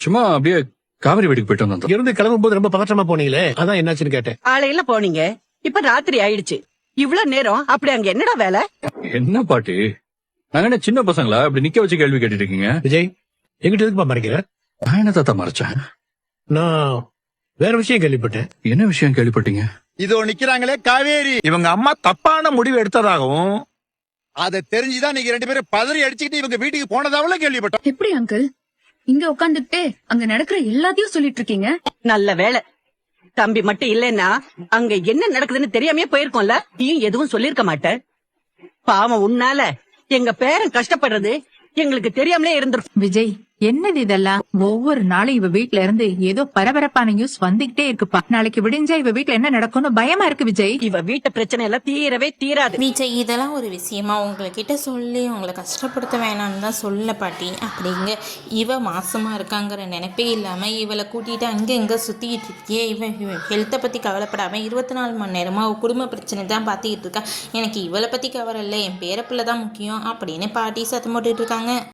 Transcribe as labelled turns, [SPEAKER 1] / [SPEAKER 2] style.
[SPEAKER 1] சும்மா அப்படியே காவிரி வீட்டுக்கு போயிட்டு வந்தோம்.
[SPEAKER 2] இருந்து கிளம்பும் போது ரொம்ப பதற்றமா போனீங்களே, அதான் என்னாச்சுன்னு கேட்டேன்.
[SPEAKER 3] காலையில போனீங்க, இப்ப ராத்திரி ஆயிடுச்சு. இவ்வளவு நேரம் அப்படி அங்க என்னடா வேலை?
[SPEAKER 1] என்ன பாட்டி, நாங்க என்ன சின்ன பசங்களா இப்படி நிக்க வச்சு கேள்வி கேட்டுட்டு இருக்கீங்க?
[SPEAKER 2] விஜய், எங்கிட்ட எதுக்குப்பா மறைக்கிற?
[SPEAKER 1] நான் என்ன தாத்தா மறைச்சேன்?
[SPEAKER 2] நான் வேற விஷயம் கேள்விப்பட்டேன்.
[SPEAKER 1] என்ன விஷயம் கேள்விப்பட்டீங்க?
[SPEAKER 4] இதோ நிக்கிறாங்களே காவேரி, இவங்க அம்மா தப்பான முடிவு எடுத்ததாகவும் அதை தெரிஞ்சுதான் நீங்க 2 பேரும் பதறி அடிச்சுக்கிட்டு இவங்க வீட்டுக்கு போனதாவல கேள்விப்பட்டோம்.
[SPEAKER 5] எப்படி அங்கிள் இங்க உட்காந்துட்டு அங்க நடக்கிற எல்லாத்தையும் சொல்லிட்டு இருக்கீங்க?
[SPEAKER 3] நல்ல வேலை, தம்பி மட்டும் இல்லைன்னா அங்க என்ன நடக்குதுன்னு தெரியாமயே போயிருக்கோம்ல. நீயும் எதுவும் சொல்லிருக்க மாட்ட. பாவம், உன்னால எங்க பேரன் கஷ்டப்படுறது எங்களுக்கு தெரியாமலே இருந்திருக்கும்.
[SPEAKER 6] விஜய், என்னது இதெல்லாம்? ஒவ்வொரு நாளும் இவ வீட்ல இருந்து ஏதோ பரபரப்பான நியூஸ் வந்துகிட்டே இருக்குப்பா. நாளைக்கு விடிஞ்சா இவ வீட்ல என்ன நடக்கும்னு பயமா இருக்கு விஜய்.
[SPEAKER 3] இவ வீட்டு பிரச்சனை எல்லாம் தீரவே தீராது.
[SPEAKER 7] விஜய், இதெல்லாம் ஒரு விஷயமா உங்ககிட்ட சொல்லி உங்களை கஷ்டப்படுத்த வேணாம்னு தான் சொல்ல பாட்டி. அப்படிங்க இவ மாசமா இருக்காங்கிற நினைப்பே இல்லாம இவளை கூட்டிட்டு அங்கே இங்கே சுத்திக்கிட்டு இருக்கியே. இவன் ஹெல்த்தை பத்தி கவலைப்படாம 24 மணி நேரமா அவ குடும்ப பிரச்சனை தான் பார்த்துக்கிட்டு இருக்கா. எனக்கு இவளை பத்தி கவலை இல்லை, என் பேரப்பிள்ளை தான் முக்கியம் அப்படின்னு பாட்டி சத்தம் போட்டுட்டு இருக்காங்க.